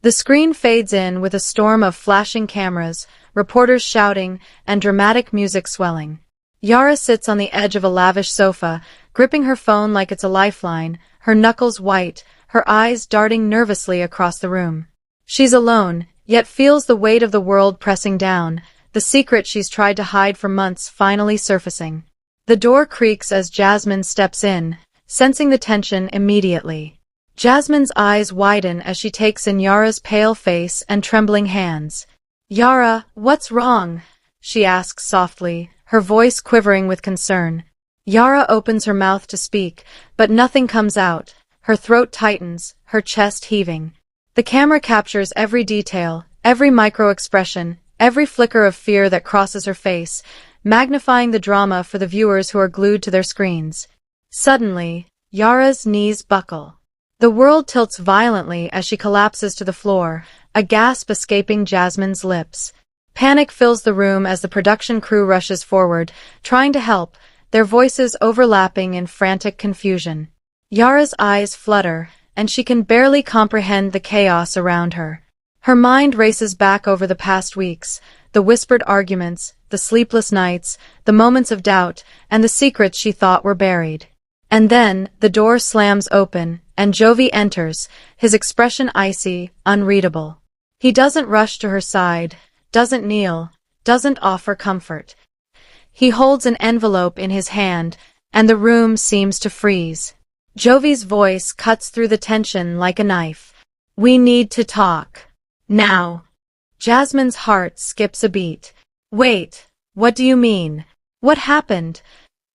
The screen fades in with a storm of flashing cameras, reporters shouting, and dramatic music swelling. Yara sits on the edge of a lavish sofa, gripping her phone like it's a lifeline, her knuckles white, her eyes darting nervously across the room. She's alone, yet feels the weight of the world pressing down, the secret she's tried to hide for months finally surfacing. The door creaks as Jasmine steps in, sensing the tension immediately. Jasmine's eyes widen as she takes in Yara's pale face and trembling hands. "Yara, what's wrong?" she asks softly, her voice quivering with concern. Yara opens her mouth to speak, but nothing comes out. Her throat tightens, her chest heaving. The camera captures every detail, every micro-expression, every flicker of fear that crosses her face, magnifying the drama for the viewers who are glued to their screens. Suddenly, Yara's knees buckle. The world tilts violently as she collapses to the floor, a gasp escaping Jasmine's lips. Panic fills the room as the production crew rushes forward, trying to help, their voices overlapping in frantic confusion. Yara's eyes flutter, and she can barely comprehend the chaos around her. Her mind races back over the past weeks, the whispered arguments, the sleepless nights, the moments of doubt, and the secrets she thought were buried. And then, the door slams open, and Jovi enters, his expression icy, unreadable. He doesn't rush to her side, doesn't kneel, doesn't offer comfort. He holds an envelope in his hand, and the room seems to freeze. Jovi's voice cuts through the tension like a knife. "We need to talk. Now." Jasmine's heart skips a beat. "Wait, what do you mean? What happened?"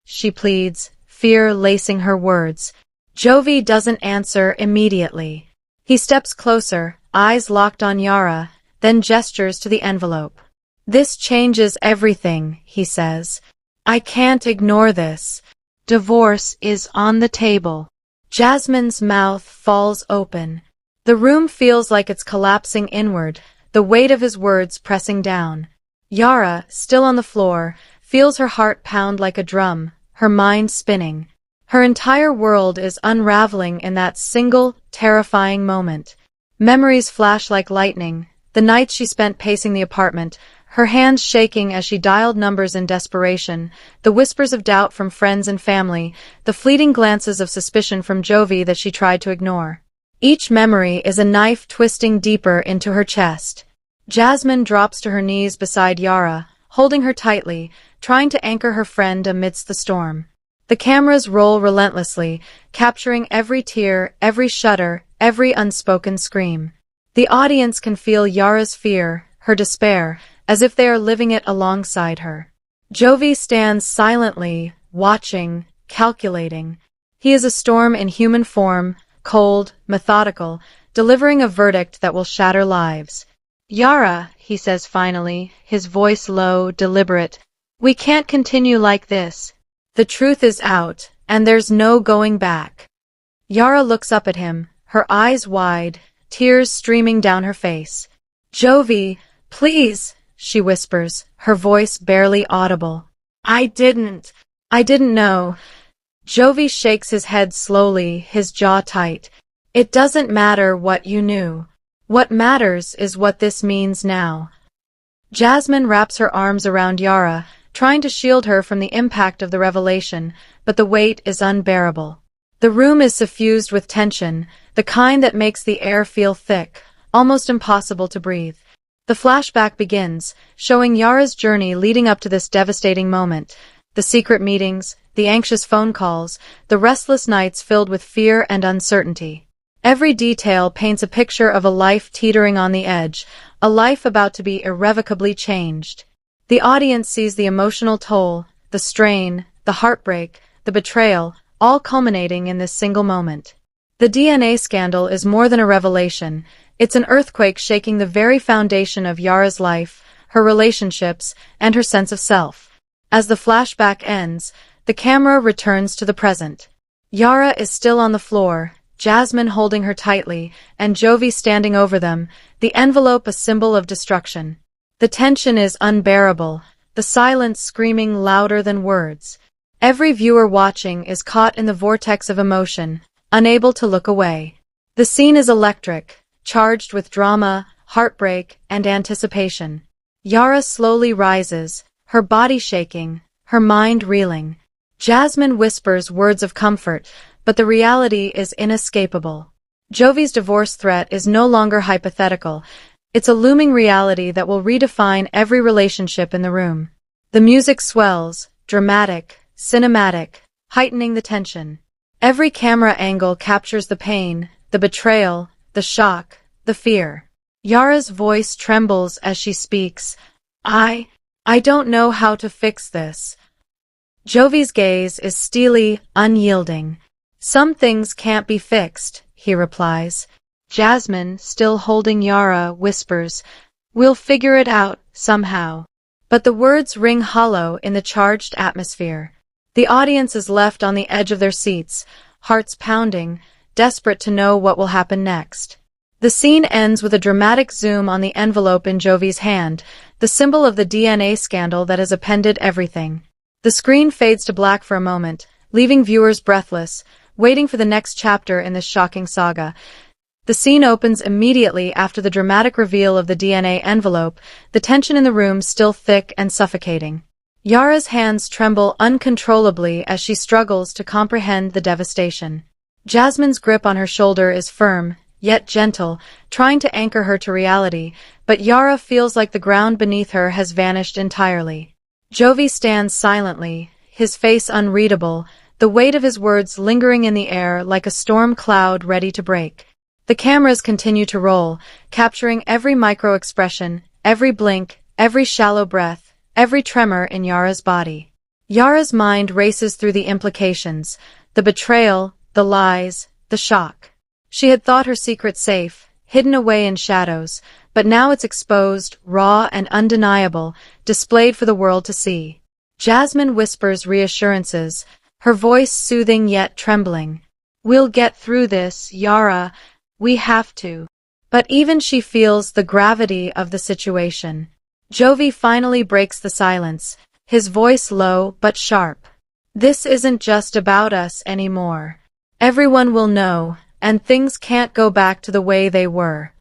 she pleads, fear lacing her words. Jovi doesn't answer immediately. He steps closer, eyes locked on Yara, then gestures to the envelope. "This changes everything," he says. "I can't ignore this. Divorce is on the table." Jasmine's mouth falls open. The room feels like it's collapsing inward, the weight of his words pressing down. Yara, still on the floor, feels her heart pound like a drum, her mind spinning. Her entire world is unraveling in that single, terrifying moment. Memories flash like lightning, the nights she spent pacing the apartment, her hands shaking as she dialed numbers in desperation, the whispers of doubt from friends and family, the fleeting glances of suspicion from Jovi that she tried to ignore. Each memory is a knife twisting deeper into her chest. Jasmine drops to her knees beside Yara, holding her tightly, trying to anchor her friend amidst the storm. The cameras roll relentlessly, capturing every tear, every shudder, every unspoken scream. The audience can feel Yara's fear, her despair, as if they are living it alongside her. Jovi stands silently, watching, calculating. He is a storm in human form, cold, methodical, delivering a verdict that will shatter lives. "Yara," he says finally, his voice low, deliberate, "we can't continue like this. The truth is out, and there's no going back." Yara looks up at him, her eyes wide, tears streaming down her face. "Jovi, please," she whispers, her voice barely audible. I didn't know." Jovi shakes his head slowly, his jaw tight. "It doesn't matter what you knew. What matters is what this means now." Jasmine wraps her arms around Yara, trying to shield her from the impact of the revelation, but the weight is unbearable. The room is suffused with tension, the kind that makes the air feel thick, almost impossible to breathe. The flashback begins, showing Yara's journey leading up to this devastating moment. The secret meetings, the anxious phone calls, the restless nights filled with fear and uncertainty. Every detail paints a picture of a life teetering on the edge, a life about to be irrevocably changed. The audience sees the emotional toll, the strain, the heartbreak, the betrayal, all culminating in this single moment. The DNA scandal is more than a revelation, it's an earthquake shaking the very foundation of Yara's life, her relationships, and her sense of self. As the flashback ends, the camera returns to the present. Yara is still on the floor, Jasmine holding her tightly, and Jovi standing over them, the envelope a symbol of destruction. The tension is unbearable, the silence screaming louder than words. Every viewer watching is caught in the vortex of emotion, unable to look away. The scene is electric, charged with drama, heartbreak, and anticipation. Yara slowly rises, her body shaking, her mind reeling. Jasmine whispers words of comfort, but the reality is inescapable. Jovi's divorce threat is no longer hypothetical. It's a looming reality that will redefine every relationship in the room. The music swells, dramatic, cinematic, heightening the tension. Every camera angle captures the pain, the betrayal, the shock, the fear. Yara's voice trembles as she speaks. I don't know how to fix this. Jovi's gaze is steely, unyielding. Some things can't be fixed, he replies. Jasmine, still holding Yara, whispers, we'll figure it out, somehow. But the words ring hollow in the charged atmosphere. The audience is left on the edge of their seats, hearts pounding, desperate to know what will happen next. The scene ends with a dramatic zoom on the envelope in Jovi's hand, the symbol of the DNA scandal that has appended everything. The screen fades to black for a moment, leaving viewers breathless, waiting for the next chapter in this shocking saga. The scene opens immediately after the dramatic reveal of the DNA envelope, the tension in the room still thick and suffocating. Yara's hands tremble uncontrollably as she struggles to comprehend the devastation. Jasmine's grip on her shoulder is firm, yet gentle, trying to anchor her to reality, but Yara feels like the ground beneath her has vanished entirely. Jovi stands silently, his face unreadable, the weight of his words lingering in the air like a storm cloud ready to break. The cameras continue to roll, capturing every micro-expression, every blink, every shallow breath, every tremor in Yara's body. Yara's mind races through the implications, the betrayal, the lies, the shock. She had thought her secret safe, hidden away in shadows, but now it's exposed, raw and undeniable, displayed for the world to see. Jasmine whispers reassurances, her voice soothing yet trembling. We'll get through this, Yara. We have to. But even she feels the gravity of the situation. Jovi finally breaks the silence, his voice low but sharp. This isn't just about us anymore. Everyone will know, and things can't go back to the way they were.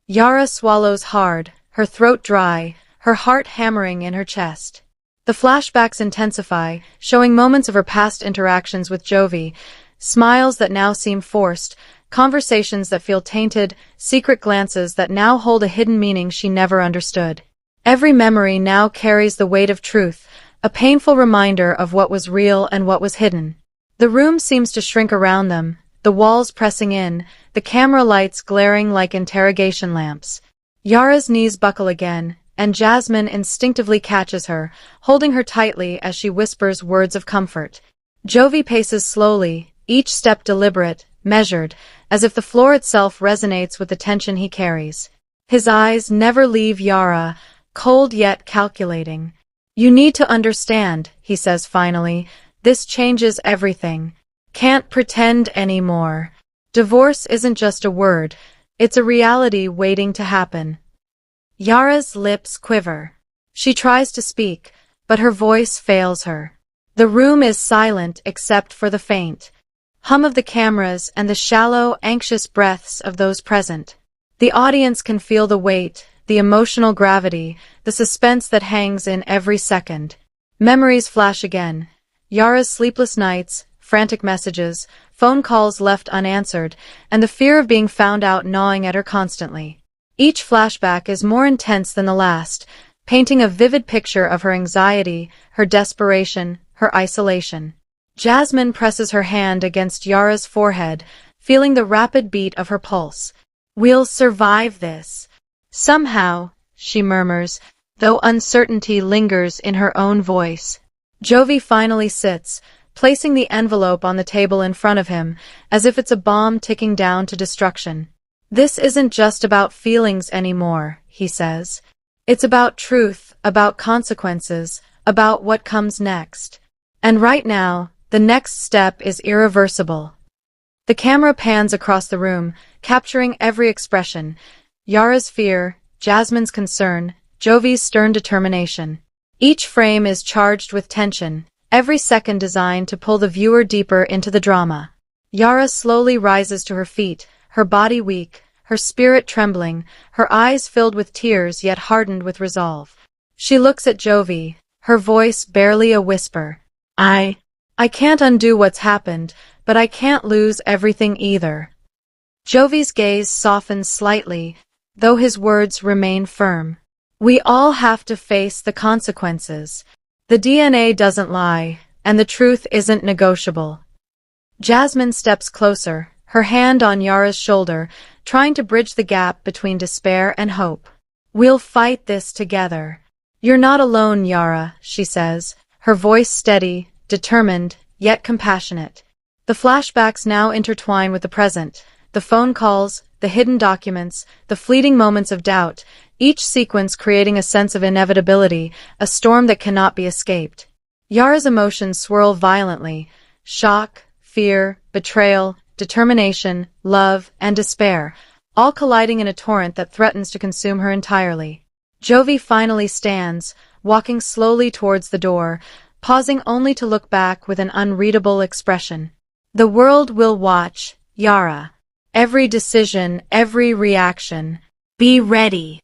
Yara swallows hard, her throat dry, her heart hammering in her chest. The flashbacks intensify, showing moments of her past interactions with Jovi, smiles that now seem forced, conversations that feel tainted, secret glances that now hold a hidden meaning she never understood. Every memory now carries the weight of truth, a painful reminder of what was real and what was hidden. The room seems to shrink around them, the walls pressing in, the camera lights glaring like interrogation lamps. Yara's knees buckle again, and Jasmine instinctively catches her, holding her tightly as she whispers words of comfort. Jovi paces slowly, each step deliberate, measured, as if the floor itself resonates with the tension he carries. His eyes never leave Yara, cold yet calculating. You need to understand, he says finally, this changes everything. Can't pretend anymore. Divorce isn't just a word, it's a reality waiting to happen. Yara's lips quiver. She tries to speak, but her voice fails her. The room is silent except for the faint hum of the cameras and the shallow, anxious breaths of those present. The audience can feel the weight, the emotional gravity, the suspense that hangs in every second. Memories flash again. Yara's sleepless nights, frantic messages, phone calls left unanswered, and the fear of being found out gnawing at her constantly. Each flashback is more intense than the last, painting a vivid picture of her anxiety, her desperation, her isolation. Jasmine presses her hand against Yara's forehead, feeling the rapid beat of her pulse. We'll survive this. Somehow, she murmurs, though uncertainty lingers in her own voice. Jovi finally sits, placing the envelope on the table in front of him, as if it's a bomb ticking down to destruction. This isn't just about feelings anymore, he says. It's about truth, about consequences, about what comes next. And right now, the next step is irreversible. The camera pans across the room, capturing every expression. Yara's fear, Jasmine's concern, Jovi's stern determination. Each frame is charged with tension, every second designed to pull the viewer deeper into the drama. Yara slowly rises to her feet, her body weak, her spirit trembling, her eyes filled with tears yet hardened with resolve. She looks at Jovi, her voice barely a whisper. I can't undo what's happened, but I can't lose everything either. Jovi's gaze softens slightly, though his words remain firm. We all have to face the consequences. The DNA doesn't lie, and the truth isn't negotiable. Jasmine steps closer, her hand on Yara's shoulder, trying to bridge the gap between despair and hope. We'll fight this together. You're not alone, Yara, she says, her voice steady, determined, yet compassionate. The flashbacks now intertwine with the present, the phone calls, the hidden documents, the fleeting moments of doubt, each sequence creating a sense of inevitability, a storm that cannot be escaped. Yara's emotions swirl violently: shock, fear, betrayal, determination, love, and despair, all colliding in a torrent that threatens to consume her entirely. Jovi finally stands, walking slowly towards the door, pausing only to look back with an unreadable expression. The world will watch, Yara. Every decision, every reaction. Be ready.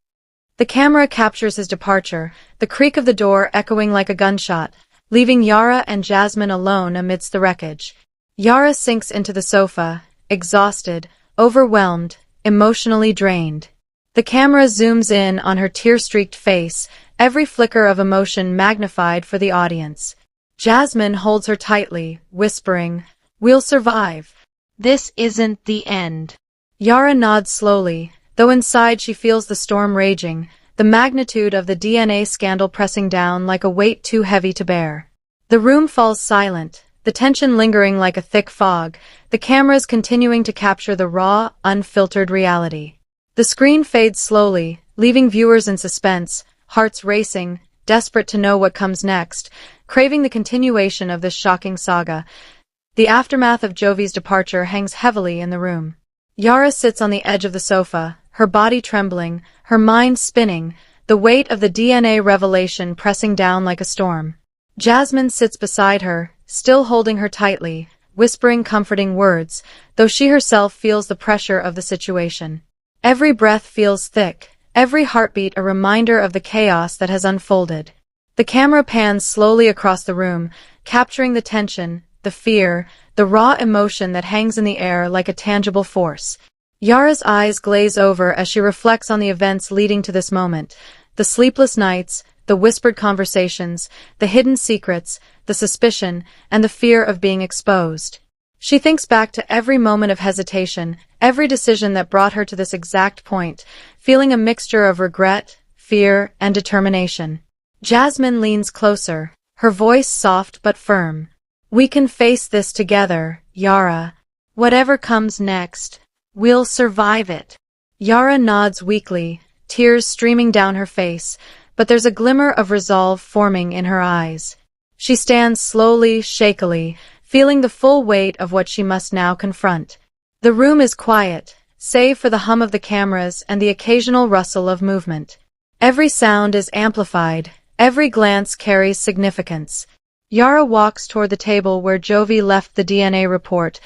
The camera captures his departure, the creak of the door echoing like a gunshot, leaving Yara and Jasmine alone amidst the wreckage. Yara sinks into the sofa, exhausted, overwhelmed, emotionally drained. The camera zooms in on her tear-streaked face, every flicker of emotion magnified for the audience. Jasmine holds her tightly, whispering, "We'll survive. This isn't the end." Yara nods slowly, though inside she feels the storm raging, the magnitude of the DNA scandal pressing down like a weight too heavy to bear. The room falls silent, the tension lingering like a thick fog, the cameras continuing to capture the raw, unfiltered reality. The screen fades slowly, leaving viewers in suspense, hearts racing, desperate to know what comes next, craving the continuation of this shocking saga. The aftermath of Jovi's departure hangs heavily in the room. Yara sits on the edge of the sofa, her body trembling, her mind spinning, the weight of the DNA revelation pressing down like a storm. Jasmine sits beside her, still holding her tightly, whispering comforting words, though she herself feels the pressure of the situation. Every breath feels thick, every heartbeat a reminder of the chaos that has unfolded. The camera pans slowly across the room, capturing the tension, the fear, the raw emotion that hangs in the air like a tangible force. Yara's eyes glaze over as she reflects on the events leading to this moment, the sleepless nights, the whispered conversations, the hidden secrets, the suspicion, and the fear of being exposed. She thinks back to every moment of hesitation, every decision that brought her to this exact point, feeling a mixture of regret, fear, and determination. Jasmine leans closer, her voice soft but firm. "We can face this together, Yara. Whatever comes next, we'll survive it." Yara nods weakly, tears streaming down her face, but there's a glimmer of resolve forming in her eyes. She stands slowly, shakily, feeling the full weight of what she must now confront. The room is quiet, save for the hum of the cameras and the occasional rustle of movement. Every sound is amplified, every glance carries significance. Yara walks toward the table where Jovi left the DNA report,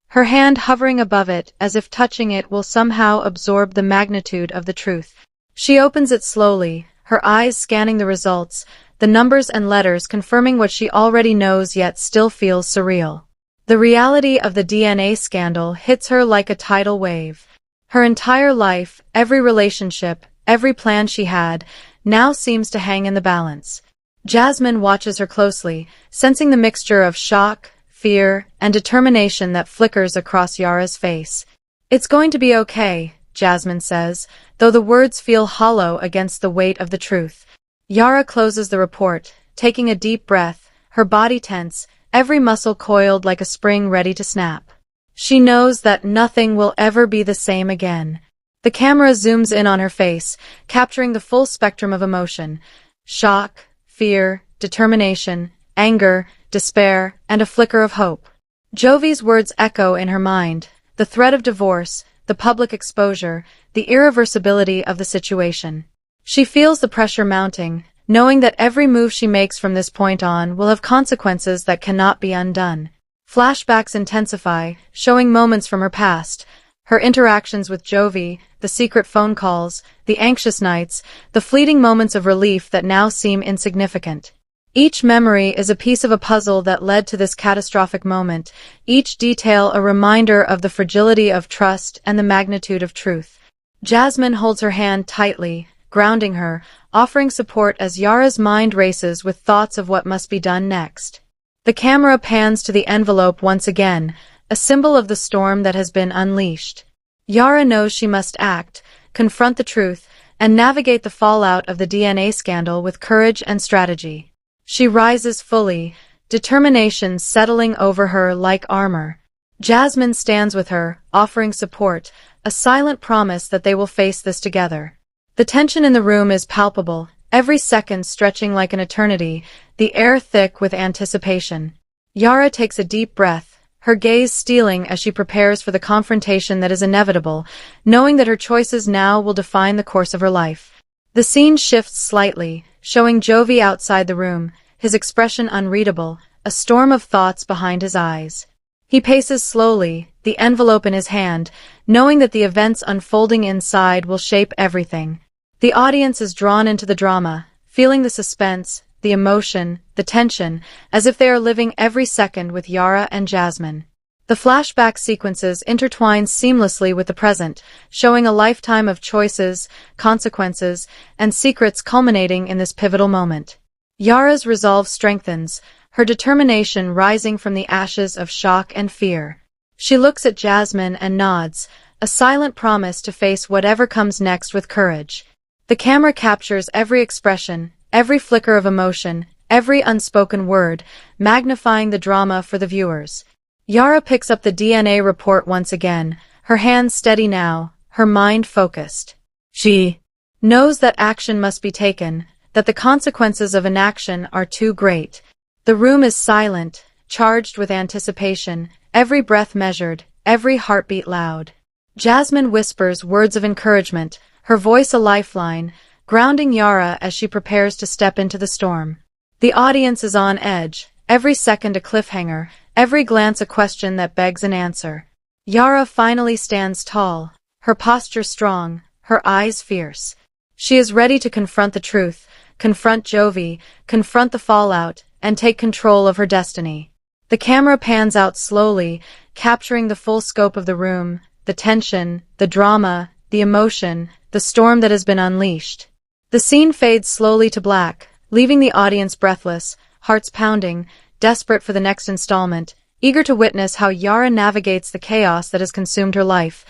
her hand hovering above it as if touching it will somehow absorb the magnitude of the truth. She opens it slowly, her eyes scanning the results, the numbers and letters confirming what she already knows yet still feels surreal. The reality of the DNA scandal hits her like a tidal wave. Her entire life, every relationship, every plan she had, now seems to hang in the balance. Jasmine watches her closely, sensing the mixture of shock, fear, and determination that flickers across Yara's face. "It's going to be okay," Jasmine says, though the words feel hollow against the weight of the truth. Yara closes the report, taking a deep breath, her body tense, every muscle coiled like a spring ready to snap. She knows that nothing will ever be the same again. The camera zooms in on her face, capturing the full spectrum of emotion: shock, fear, determination, anger, despair, and a flicker of hope. Jovi's words echo in her mind, the threat of divorce, the public exposure, the irreversibility of the situation. She feels the pressure mounting, knowing that every move she makes from this point on will have consequences that cannot be undone. Flashbacks intensify, showing moments from her past, Her interactions with Jovi, the secret phone calls, the anxious nights, the fleeting moments of relief that now seem insignificant. Each memory is a piece of a puzzle that led to this catastrophic moment, each detail a reminder of the fragility of trust and the magnitude of truth. Jasmine holds her hand tightly, grounding her, offering support as Yara's mind races with thoughts of what must be done next. The camera pans to the envelope once again, a symbol of the storm that has been unleashed. Yara knows she must act, confront the truth, and navigate the fallout of the DNA scandal with courage and strategy. She rises fully, determination settling over her like armor. Jasmine stands with her, offering support, a silent promise that they will face this together. The tension in the room is palpable, every second stretching like an eternity, the air thick with anticipation. Yara takes a deep breath, her gaze steeling as she prepares for the confrontation that is inevitable, knowing that her choices now will define the course of her life. The scene shifts slightly, showing Jovi outside the room, his expression unreadable, a storm of thoughts behind his eyes. He paces slowly, the envelope in his hand, knowing that the events unfolding inside will shape everything. The audience is drawn into the drama, feeling the suspense, the emotion, the tension, as if they are living every second with Yara and Jasmine. The flashback sequences intertwine seamlessly with the present, showing a lifetime of choices, consequences, and secrets culminating in this pivotal moment. Yara's resolve strengthens, her determination rising from the ashes of shock and fear. She looks at Jasmine and nods, a silent promise to face whatever comes next with courage. The camera captures every expression, every flicker of emotion, every unspoken word, magnifying the drama for the viewers. Yara picks up the DNA report once again, her hands steady now, her mind focused. She knows that action must be taken, that the consequences of inaction are too great. The room is silent, charged with anticipation, every breath measured, every heartbeat loud. Jasmine whispers words of encouragement, her voice a lifeline, grounding Yara as she prepares to step into the storm. The audience is on edge, every second a cliffhanger, every glance a question that begs an answer. Yara finally stands tall, her posture strong, her eyes fierce. She is ready to confront the truth, confront Jovi, confront the fallout, and take control of her destiny. The camera pans out slowly, capturing the full scope of the room, the tension, the drama, the emotion, the storm that has been unleashed. The scene fades slowly to black, leaving the audience breathless, hearts pounding, desperate for the next installment, eager to witness how Yara navigates the chaos that has consumed her life.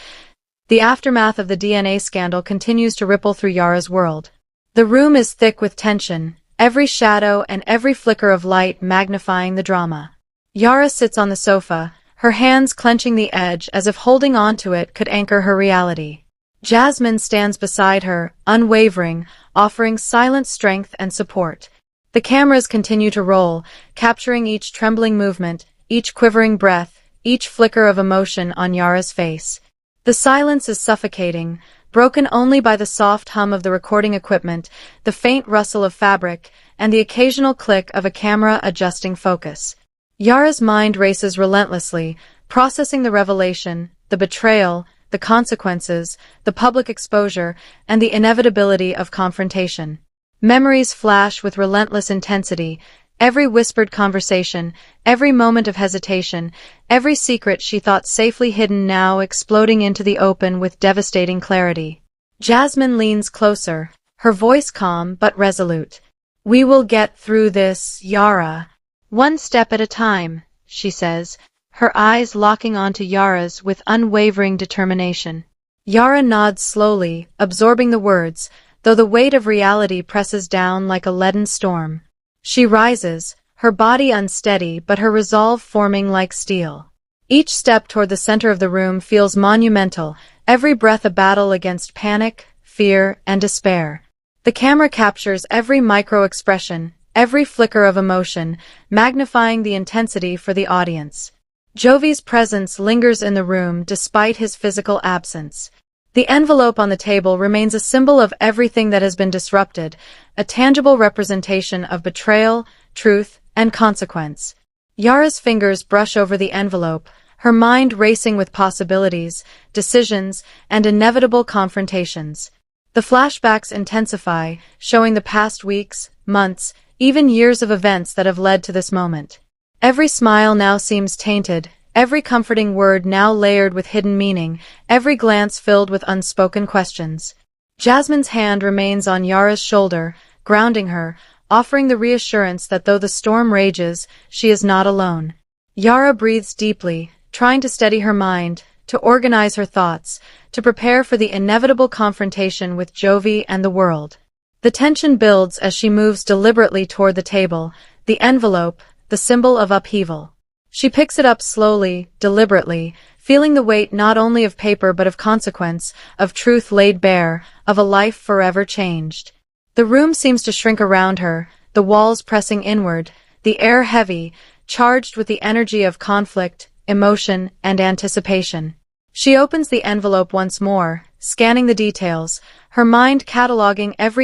The aftermath of the DNA scandal continues to ripple through Yara's world. The room is thick with tension, every shadow and every flicker of light magnifying the drama. Yara sits on the sofa, her hands clenching the edge as if holding on to it could anchor her reality. Jasmine stands beside her, unwavering, offering silent strength and support. The cameras continue to roll, capturing each trembling movement, each quivering breath, each flicker of emotion on Yara's face. The silence is suffocating, broken only by the soft hum of the recording equipment, the faint rustle of fabric, and the occasional click of a camera adjusting focus. Yara's mind races relentlessly, processing the revelation, the betrayal, the consequences, the public exposure, and the inevitability of confrontation. Memories flash with relentless intensity, every whispered conversation, every moment of hesitation, every secret she thought safely hidden now exploding into the open with devastating clarity. Jasmine leans closer, her voice calm but resolute. "We will get through this, Yara. One step at a time," she says, her eyes locking onto Yara's with unwavering determination. Yara nods slowly, absorbing the words, though the weight of reality presses down like a leaden storm. She rises, her body unsteady but her resolve forming like steel. Each step toward the center of the room feels monumental, every breath a battle against panic, fear, and despair. The camera captures every micro-expression, every flicker of emotion, magnifying the intensity for the audience. Jovi's presence lingers in the room despite his physical absence. The envelope on the table remains a symbol of everything that has been disrupted, a tangible representation of betrayal, truth, and consequence. Yara's fingers brush over the envelope, her mind racing with possibilities, decisions, and inevitable confrontations. The flashbacks intensify, showing the past weeks, months, even years of events that have led to this moment. Every smile now seems tainted, every comforting word now layered with hidden meaning, every glance filled with unspoken questions. Jasmine's hand remains on Yara's shoulder, grounding her, offering the reassurance that though the storm rages, she is not alone. Yara breathes deeply, trying to steady her mind, to organize her thoughts, to prepare for the inevitable confrontation with Jovi and the world. The tension builds as she moves deliberately toward the table, the envelope, the symbol of upheaval. She picks it up slowly, deliberately, feeling the weight not only of paper but of consequence, of truth laid bare, of a life forever changed. The room seems to shrink around her, the walls pressing inward, the air heavy, charged with the energy of conflict, emotion, and anticipation. She opens the envelope once more, scanning the details, her mind cataloging every